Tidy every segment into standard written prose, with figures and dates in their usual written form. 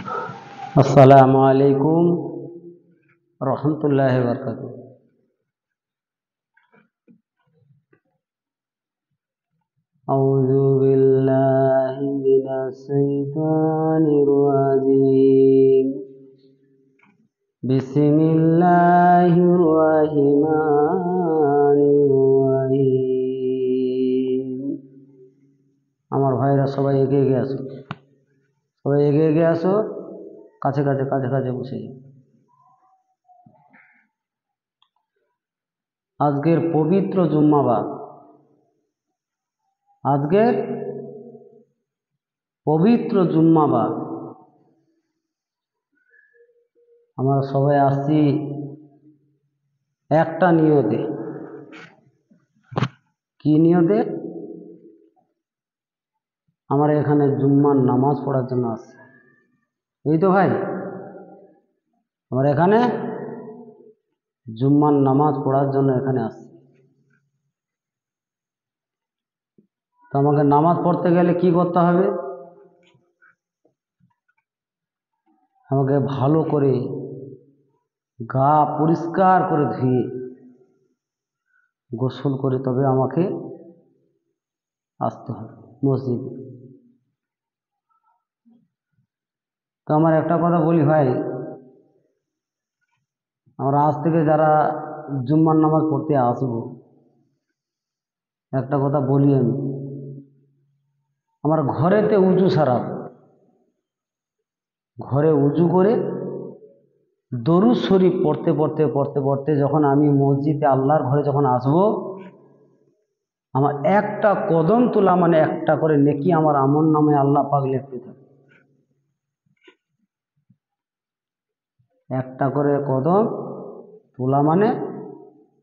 আসসালামু আলাইকুম রহমতুল্লাহি ওয়া বারাকাতুহু। আউযু বিল্লাহি মিনাশ শাইতানির রাজীম। বিসমিল্লাহির রহমানির রহিম। আমার ভাইরা সবাই এগিয়ে এগিয়ে আসো, সবাই এগিয়ে এগিয়ে আসো, কাছে কাছে কাছে কাছে বসে যাও। আজকের পবিত্র জুম্মাবার, আজকের পবিত্র জুম্মাবার আমরা সবাই আসছি একটা নিয়তে। কি নিয়তে? আমরা এখানে জুম্মার নামাজ পড়ার জন্য আসছি। এই তো ভাই, আমরা এখানে জুম্মার নামাজ পড়ার জন্য এখানে আসছি। তো আমাকে নামাজ পড়তে গেলে কি করতে হবে? আমাকে ভালো করে গা পরিষ্কার করে ধুয়ে গোসল করে তবে আমাকে আসতে হবে মসজিদে। তো আমার একটা কথা বলি ভাই, আমরা আজ থেকে যারা জুম্মার নামাজ পড়তে আসবো, একটা কথা বলি আমি, আমার ঘরেতে উজু সারাবো। ঘরে উজু করে দরুদ শরীফ পড়তে পড়তে পড়তে পড়তে যখন আমি মসজিদে আল্লাহর ঘরে যখন আসবো, আমার একটা কদম তোলা মানে একটা করে নেকি আমার আমল নামে আল্লাহ পাক লিখতে থাকে। একটা করে কদম তোলা মানে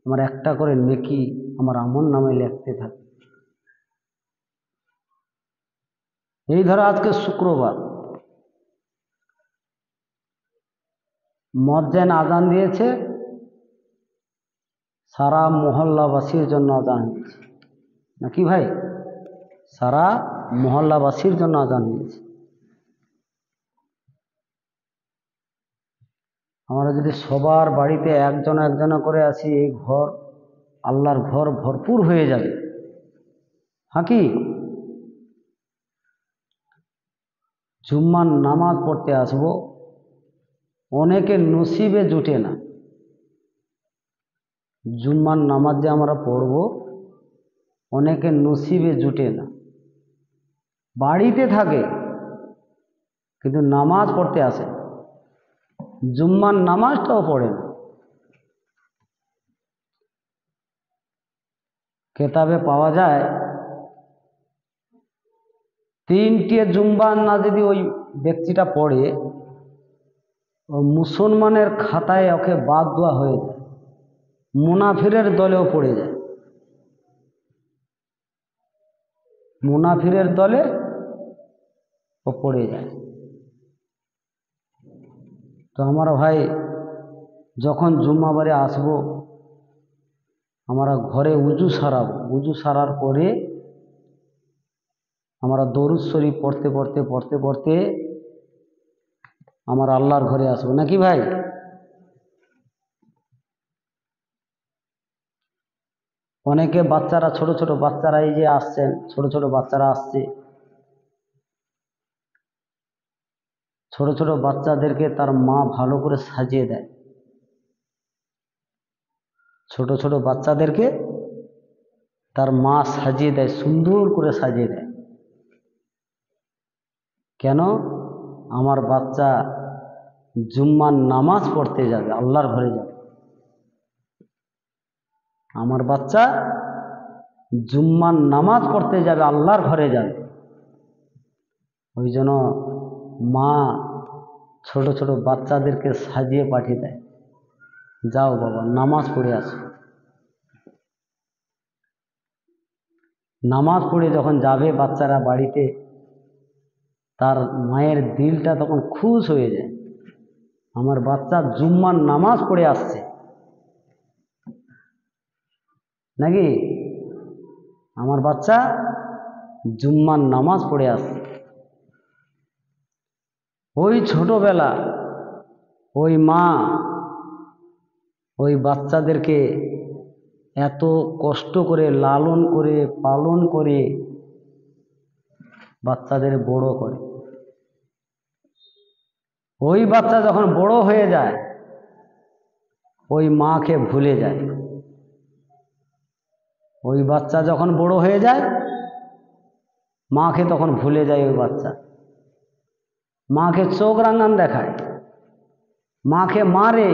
আমার একটা করে নেকি আমার আমল নামে লিখতে থাকে। এই ধরো আজকে শুক্রবার, মুয়াজ্জিন আজান দিয়েছে, সারা মহল্লাবাসীর জন্য আজান হয়েছে নাকি ভাই? সারা মহল্লাবাসীর জন্য আজান হয়েছে। আমরা যদি সবার বাড়িতে একজন একজন করে আসি, এই ঘর আল্লাহর ঘর ভরপুর হয়ে যাবে। হ্যাঁ কি? জুম্মার নামাজ পড়তে আসবো, অনেকের নসিবে জুটে না। জুম্মার নামাজ যে আমরা পড়ব, অনেকের নসিবে জুটে না। বাড়িতে থাকে কিন্তু নামাজ পড়তে আসে, জুম্মার নামাজটাও পড়ে না। কেতাবে পাওয়া যায়, তিনটে জুম্মার না যদি ওই ব্যক্তিটা পড়ে, ও মুসলমানের খাতায় ওকে বাদ দেওয়া হয়ে যায়, মুনাফিরের দলেও পড়ে যায়। মুনাফিরের দলে ও পড়ে যায়। তো আমার ভাই, যখন জুম্মাবারে আসবো, আমরা ঘরে উজু সারাবো। উজু সারার পরে আমরা দরুদ শরীফ পড়তে পড়তে পড়তে পড়তে আমার আল্লাহর ঘরে আসবো নাকি ভাই? অনেকে বাচ্চারা, ছোট ছোট বাচ্চারা এই যে আসছেন, ছোট ছোট বাচ্চারা আসছে, ছোট ছোট বাচ্চাদেরকে তার মা ভালো করে সাজিয়ে দেয়। ছোট ছোট বাচ্চাদেরকে তার মা সাজিয়ে দেয়, সুন্দর করে সাজিয়ে দেয়। কেন? আমার বাচ্চা জুম্মার নামাজ পড়তে যাবে, আল্লাহর ঘরে যাবে। আমার বাচ্চা জুম্মার নামাজ পড়তে যাবে, আল্লাহর ঘরে যাবে। ওই জন্য মা ছোট ছোট বাচ্চাদেরকে সাজিয়ে পাঠিয়ে দেয়, যাও বাবা নামাজ পড়ে আসো। নামাজ পড়ে যখন যাবে বাচ্চারা বাড়িতে, তার মায়ের দিলটা তখন খুশ হয়ে যায়, আমার বাচ্চা জুম্মার নামাজ পড়ে আসছে নাকি? আমার বাচ্চা জুম্মার নামাজ পড়ে আসছে। ওই ছোটবেলা ওই মা ওই বাচ্চাদেরকে এত কষ্ট করে লালন করে পালন করে বাচ্চাদের বড় করে। ওই বাচ্চা যখন বড় হয়ে যায় ওই মাকে ভুলে যায়। ওই বাচ্চা যখন বড় হয়ে যায় মাকে তখন ভুলে যায়। ওই বাচ্চা মাকে চোখ রাঙান দেখায়, মাকে মারে,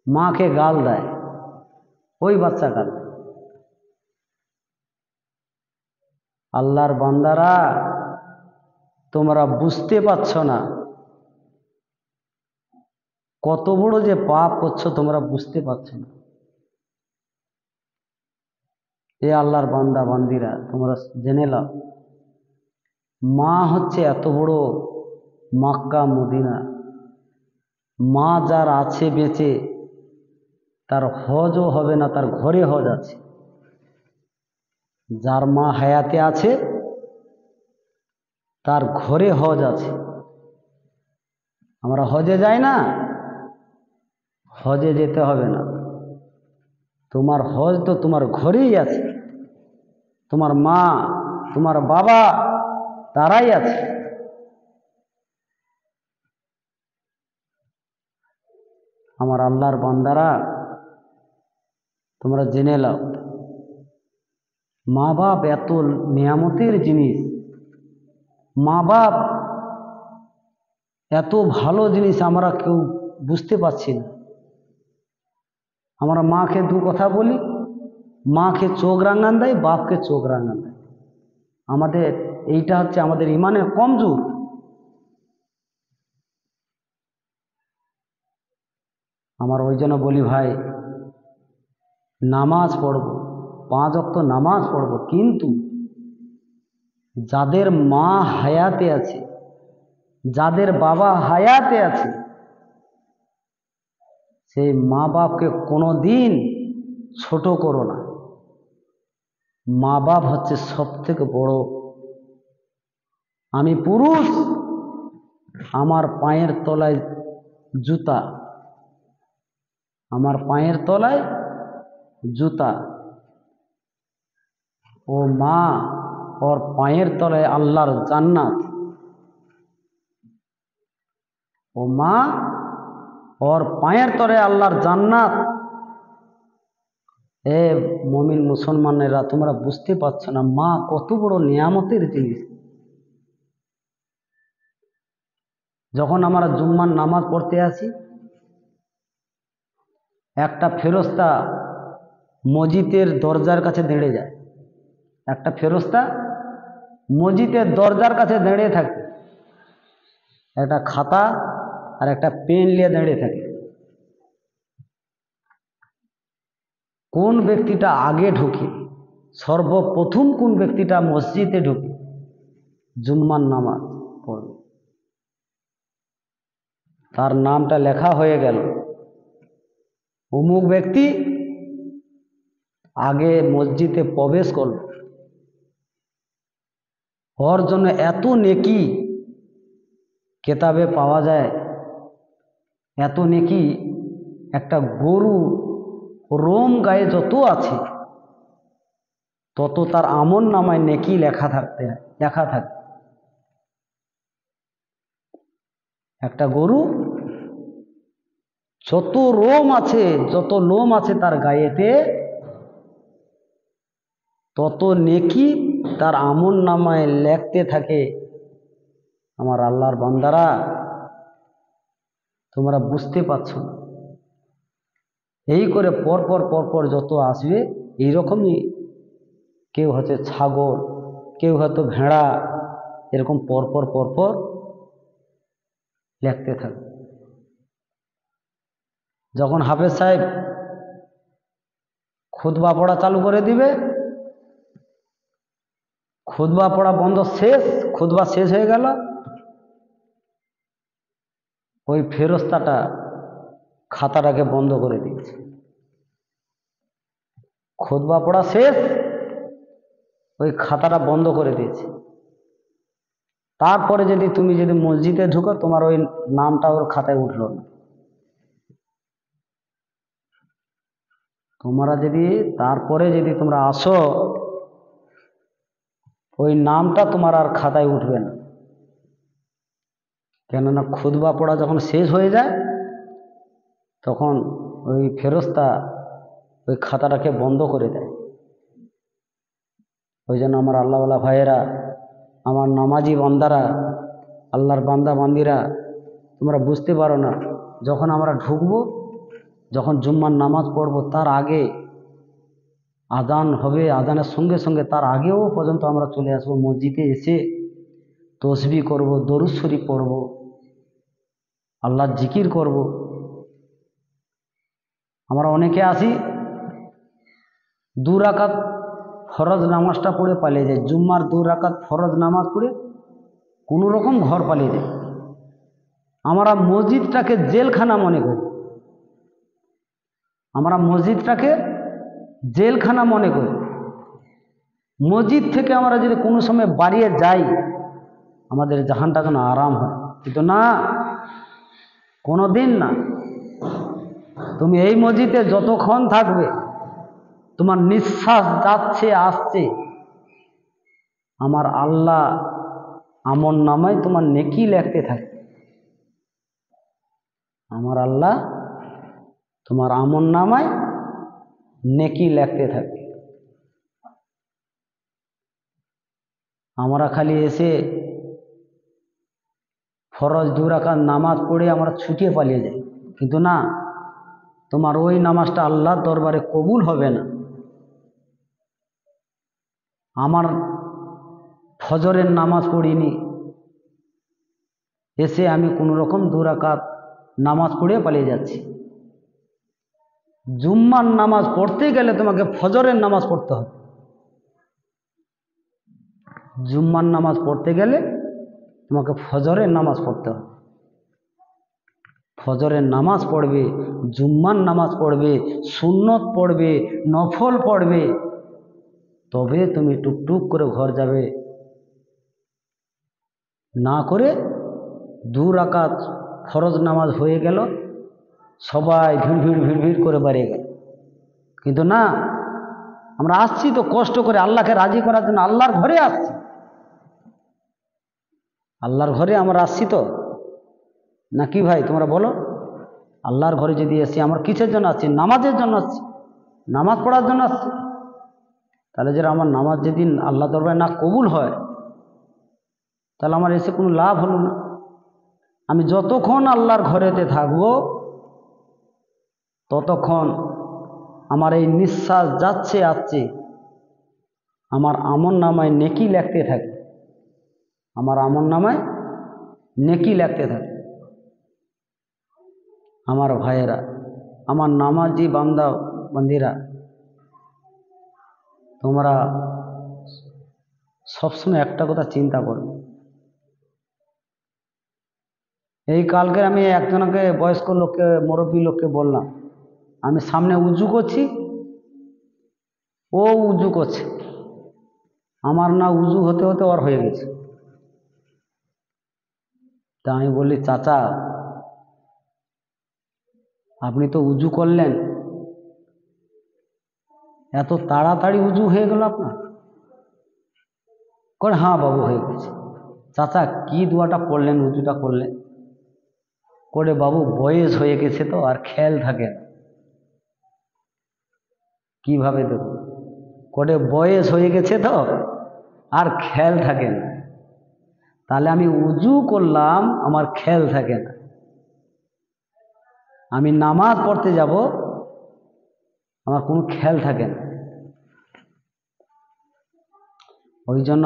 মাকে গাল দেয়, ওই বাচ্চা কাঁদে। আল্লাহর বান্দারা, তোমরা বুঝতে পারছো না কত বড় যে পাপ করছো, তোমরা বুঝতে পারছো না। এ আল্লাহর বান্দা বান্দিরা, তোমরা জেনে নাও, মা হচ্ছে এত বড় মক্কা মদিনা। মা যার আছে বেঁচে, তার হজও হবে না, তার ঘরে হজ আছে। যার মা হায়াতে আছে তার ঘরে হজ আছে। আমরা হজে যাই না, হজে যেতে হবে না। তোমার হজ তো তোমার ঘরেই আছে। তোমার মা, তোমার বাবা, তারাই আছে। আমার আল্লাহর বান্দারা, তোমরা জেনে নাও, মা বাপ এত নিয়ামতের জিনিস, মা বাপ এত ভালো জিনিস, আমরা কেউ বুঝতে পারছি না। আমরা মাকে দু কথা বলি, মাকে চোখ রাঙান দেয়, বাপকে চোখ রাঙান দেয়। আমাদের এইটা হচ্ছে আমাদের ইমানের কমজোর। আমার ওই জন্য বলি, ভাই নামাজ পড়ব, 5 ওয়াক্ত নামাজ পড়ব, কিন্তু যাদের মা হায়াতে আছে, যাদের বাবা হায়াতে আছে, সেই মা বাপকে কোনো দিন ছোট করো না। মা বাপ হচ্ছে সব থেকে বড়। আমি পুরুষ, আমার পায়ের তলায় জুতা, আমার পায়ের তলায় জুতা। ও মা, ওর পায়ের তলায় আল্লাহর জান্নাত। ও মা, ওর পায়ের তলায় আল্লাহর জান্নাত। এ মুমিন মুসলমানেরা, তোমরা বুঝতে পারছো না মা কত বড় নিয়ামতের জিনিস। যখন আমরা জুম্মার নামাজ পড়তে আসি, একটা ফেরেশতা মসজিদের দরজার কাছে দাঁড়িয়ে যায়। একটা ফেরেশতা মসজিদের দরজার কাছে দাঁড়িয়ে থাকে, একটা খাতা আর একটা পেন নিয়ে দাঁড়িয়ে থাকে। কোন ব্যক্তিটা আগে ঢুকে, সর্বপ্রথম কোন ব্যক্তিটা মসজিদে ঢুকে জুম্মার নামাজ পড়বে, তার নামটা লেখা হয়ে গেল, অমুক ব্যক্তি আগে মসজিদে প্রবেশ করল। ওর জন্য এত নেকি কেতাবে পাওয়া যায়, এত নেকি। একটা গরু রোম গায়ে যত আছে তত তার আমল নামায় নেকি লেখা থাকে। একটা গরু যত রোম আছে, যত লোম আছে তার গায়েতে, তত নেকি তার আমল নামায় লেখতে থাকে। আমার আল্লাহর বান্দারা, তোমরা বুঝতে পারছো না। এই করে পরপর পরপর যত আসবে, এইরকমই কেউ হচ্ছে ছাগল, কেউ হয়তো ভেড়া, এরকম পরপর পরপর লিখতে থাকে। যখন হাফেজ সাহেব খুতবা পড়া চালু করে দিবে, খুতবা পড়া বন্ধ, শেষ, খুতবা শেষ হয়ে গেল, ওই ফেরেশতাটা খাতাটাকে বন্ধ করে দিয়েছে। খুতবা পড়া শেষ, ওই খাতাটা বন্ধ করে দিয়েছে। তারপরে যদি তুমি যদি মসজিদে ঢুকো, তোমার ওই নামটা ওর খাতায় উঠলো না। তোমরা যদি তারপরে যদি তোমরা আসো, ওই নামটা তোমার আর খাতায় উঠবে না। কেননা খুতবা পড়া যখন শেষ হয়ে যায়, তখন ওই ফেরেশতা ওই খাতাটাকে বন্ধ করে দেয়। ওই জন্য আমার আল্লাহওয়ালা ভাইয়েরা, আমার নামাজি বান্দারা, আল্লাহর বান্দা বান্দিরা, তোমরা বুঝতে পারো না, যখন আমরা ঢুকবো, যখন জুম্মার নামাজ পড়বো, তার আগে আজান হবে, আজানের সঙ্গে সঙ্গে তার আগেও পর্যন্ত আমরা চলে আসবো মসজিদে, এসে তসবিহ করব, দরুদ শরীফ পড়ব, আল্লাহর জিকির করব। আমরা অনেকে আসি 2 রাকাত ফরজ নামাজটা পড়ে পালিয়ে যায়, জুম্মার 2 রাকাত ফরজ নামাজ পড়ে কোনো রকম ঘর পালিয়ে যায়। আমরা মসজিদটাকে জেলখানা মনে করি, আমরা মসজিদটাকে জেলখানা মনে করি। মসজিদ থেকে আমরা যদি কোনো সময় বাড়িয়ে যাই, আমাদের জাহানটা যেন আরাম হয়, কিন্তু না, কোনো দিন না। তুমি এই মসজিদে যতক্ষণ থাকবে, তোমার নিঃশ্বাস যাচ্ছে আসছে, আমার আল্লাহ আমল নামায় তোমার নেকি লিখতে থাকে। আমার আল্লাহ তোমার আমল নামায় নেকি লিখতে থাকে। আমরা খালি এসে ফরজ 2 রাকাত নামাজ পড়ে আমরা ছুটিয়ে পালিয়ে যাই, কিন্তু না, তোমার ওই নামাজটা আল্লাহর দরবারে কবুল হবে না। আমার ফজরের নামাজ পড়িনি, এসে আমি কোনো রকম 2 রাকাত নামাজ পড়ে পালিয়ে যাচ্ছি। জুম্মার নামাজ পড়তে গেলে তোমাকে ফজরের নামাজ পড়তে হবে। জুম্মার নামাজ পড়তে গেলে তোমাকে ফজরের নামাজ পড়তে হবে। ফজরের নামাজ পড়বে, জুম্মার নামাজ পড়বে, সুন্নত পড়বে, নফল পড়বে, তবে তুমি টুকটুক করে ঘর যাবে। না করে 2 রাকাত ফরজ নামাজ হয়ে গেল, সবাই ভিড় ভিড় ভিড় ভিড় করে বেরিয়ে গেল। কিন্তু না, আমরা আসছি তো কষ্ট করে আল্লাহকে রাজি করার জন্য, আল্লাহর ঘরে আসছি, আল্লাহর ঘরে আমরা আসছি তো নাকি ভাই, তোমরা বলো? আল্লাহর ঘরে যদি আসি, আমরা কিসের জন্য আসছি? নামাজের জন্য আসছি, নামাজ পড়ার জন্য আসছি। তাহলে যারা আমার নামাজ যেদিন আল্লাহ দরবারে না কবুল হয়, তাহলে আমার এসে কোনো লাভ হলো না। আমি যতক্ষণ আল্লাহর ঘরেতে থাকবো, ততক্ষণ আমার এই নিঃশ্বাস যাচ্ছে আসছে, আমার আমল নামায় নেকি লিখতে থাকে, আমার আমল নামায় নেকি লিখতে থাকে। আমার ভাইয়েরা, আমার নামাজি বান্দা বান্দিরা, তোমরা সবসময় একটা কথা চিন্তা করবে। এই কালকে আমি একজনকে, বয়স্ক লোককে, মুরব্বী লোককে বললাম, আমি সামনে উজু করছি, ও উজু করছে, আমার না উজু হতে হতে ওর হয়ে গেছে। তা আমি বললি, চাচা আপনি তো উজু করলেন, এত তাড়াতাড়ি উজু হয়ে গেল আপনার? করে হ্যাঁ বাবু হয়ে গেছে। চাচা কি দোয়াটা পড়লেন, উজুটা করলেন? করে বাবু বয়স হয়ে গেছে তো আর খেয়াল থাকে না। কিভাবে দেব? করে বয়স হয়ে গেছে তো আর খেয়াল থাকে না। তাহলে আমি উজু করলাম, আমার খেয়াল থাকে না। আমি নামাজ পড়তে যাব, আমার কোনো খেয়াল থাকে না। ওই জন্য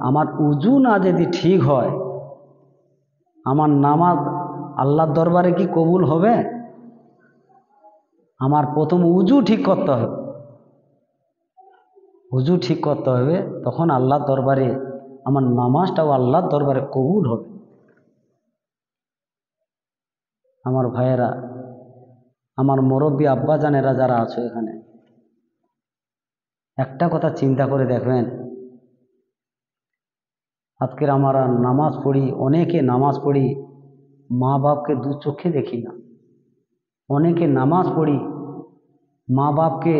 আমার উজু না যদি ঠিক হয়, আমার নামাজ আল্লাহর দরবারে কি কবুল হবে? আমার প্রথম উজু ঠিক করতে হবে, উজু ঠিক করতে হবে, তখন আল্লাহর দরবারে আমার নামাজটাও আল্লাহর দরবারে কবুল হবে। আমার ভাইয়েরা, আমার মুরব্বী আব্বা জানেরা যারা আছো এখানে, একটা কথা চিন্তা করে দেখবেন, আজকের আমরা নামাজ পড়ি, অনেকে নামাজ পড়ি, মা বাপকে দু চোখে দেখি না। অনেকে নামাজ পড়ি, মা বাপকে,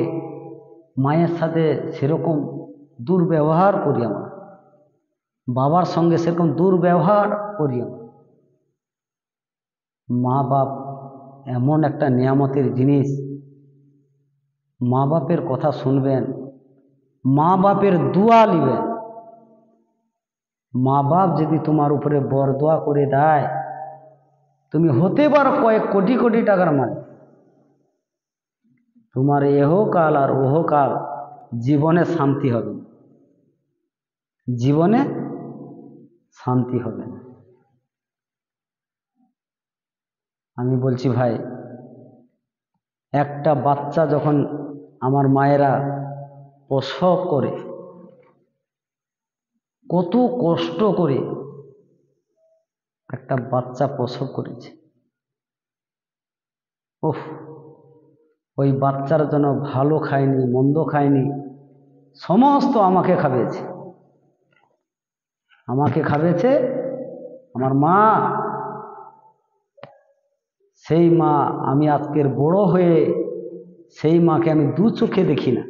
মায়ের সাথে সেরকম দুর্ব্যবহার করি, আমরা বাবার সঙ্গে সেরকম দুর্ব্যবহার করি। মা বাপ এমন একটা নিয়ামতের জিনিস, মা বাপের কথা শুনবেন, মা বাপের দোয়া নিবেন। মা বাপ যদি তোমার উপরে বরদোয়া করে দেয়, তুমি হতে পারো কয়েক কোটি কোটি টাকার মালিক, তোমার এহকাল আর ওহকাল জীবনে শান্তি হবে, জীবনে শান্তি হবে না। আমি বলছি ভাই, একটা বাচ্চা যখন আমার মায়েরা প্রসব করে, কত কষ্ট করে একটা বাচ্চা প্রসব করেছে, ওহ, ওই বাচ্চার জন্য ভালো খায়নি, মন্দ খায়নি, সমস্ত আমাকে খাবিয়েছে, আমাকে খাবিয়েছে আমার মা। সেই মা, আমি আজকের বড় হয়ে সেই মাকে আমি দু চোখে দেখি না,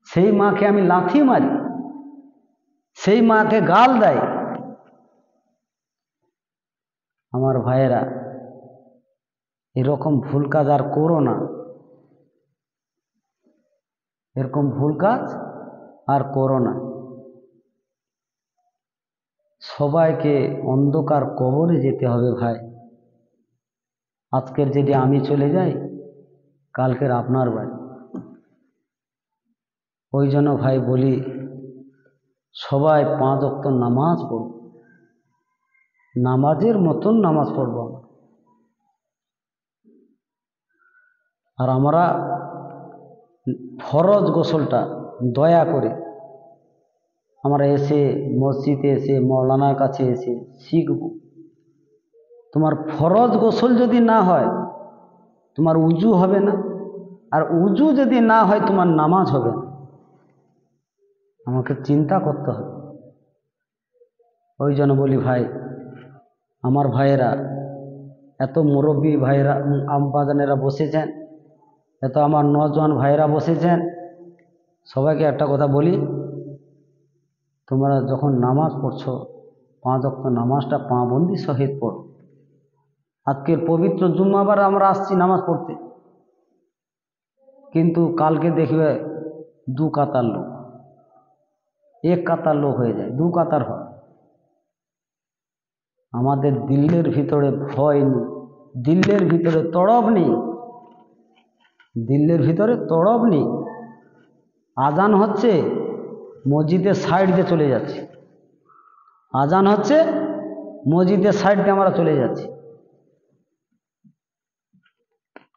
সেই মাকে আমি লাথি মারি, সেই মাকে গাল দেয়। আমার ভাইয়েরা, এরকম ভুল কাজ আর করো না, এরকম ভুল কাজ আর করো না। সবাইকে অন্ধকার কবরে যেতে হবে ভাই। আজকের যদি আমি চলে যাই, কালকের আপনার বাড়ি। ওই জন্য ভাই বলি, সবাই 5 ওয়াক্ত নামাজ পড়ব, নামাজের মতন নামাজ পড়ব। আর আমরা ফরজ গোসলটা দয়া করে আমরা এসে মসজিদে এসে মৌলানার কাছে এসে শিখব। তোমার ফরজ গোসল যদি না হয়, তোমার উজু হবে না, আর উজু যদি না হয়, তোমার নামাজ হবে না। আমাকে চিন্তা করতে হবে। ওই জন্য বলি ভাই, আমার ভাইয়েরা, এত মুরব্বী ভাইয়েরা, আব্বাজানেরা বসেছেন, এত আমার নজওয়ান ভাইয়েরা বসেছেন, সবাইকে একটা কথা বলি, তোমরা যখন নামাজ পড়ছো, 5 ওয়াক্ত নামাজটা পাবন্দি সহিত পড়ো। আজকের পবিত্র জুম্মাবার আমরা আসছি নামাজ পড়তে, কিন্তু কালকে দেখবে 2 কাতার লোক, 1 কাতার লোক হয়ে যায়, 2 কাতার হয়। আমাদের দিলের ভিতরে ভয় নেই, দিলের ভিতরে তড়প নেই, দিলের ভিতরে তড়প নেই। আজান হচ্ছে, মসজিদের সাইড দিয়ে চলে যাচ্ছি, আজান হচ্ছে, মসজিদের সাইড দিয়ে আমরা চলে যাচ্ছি,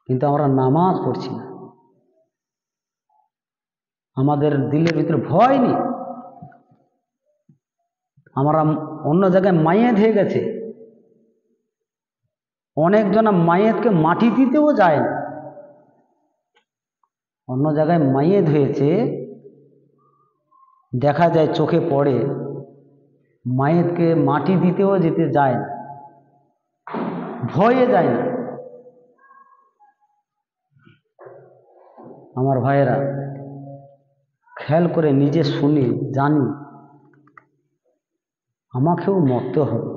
কিন্তু আমরা নামাজ পড়ছি না। আমাদের দিলের ভিতরে ভয় নেই। আমরা অন্য জায়গায় মাইয়েত হয়ে গেছে, অনেকজনা মাইয়েতকে মাটি দিতেও যায় না। অন্য জায়গায় মাইয়েত হয়েছে, দেখা যায় চোখে পড়ে, মাইয়েতকে মাটি দিতেও যেতে যায় না, ভয়ে যায় না। আমার ভাইয়েরা, খেয়াল করে নিজে শুনি, জানি আমাকেও মরতে হবে,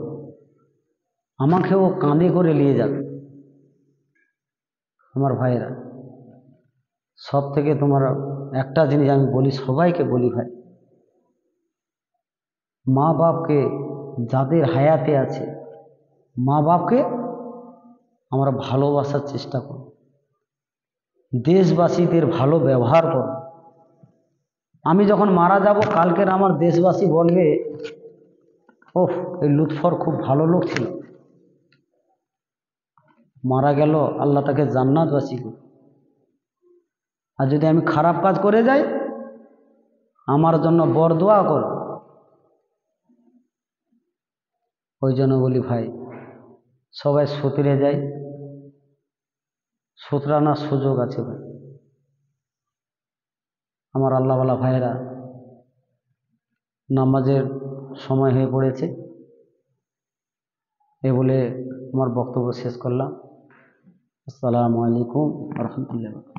আমাকেও কাঁধে করে নিয়ে যাবে। আমার ভাইয়েরা, সব থেকে তোমার একটা জিনিস আমি বলি, সবাইকে বলি ভাই, মা বাপকে, যাদের হায়াতে আছে, মা বাপকে আমরা ভালোবাসার চেষ্টা করব, দেশবাসীদের ভালো ব্যবহার করব। আমি যখন মারা যাব, কালকের আমার দেশবাসী বলবে, ওহ, এই লুৎফর খুব ভালো লোক ছিল, মারা গেল, আল্লাহ তাকে জান্নাতবাসী করুন। আর যদি আমি খারাপ কাজ করে যাই, আমার জন্য বরদোয়া করো। ওই জন্য বলি ভাই, সবাই সুতরে যাই, সুতরানোর সুযোগ আছে ভাই। আমার আল্লাহওয়ালা ভাইয়েরা, নামাজের সময় হয়ে পড়েছে। এ বলে আমার বক্তব্য শেষ করলাম। আসসালামু আলাইকুম ওয়া রাহমাতুল্লাহি।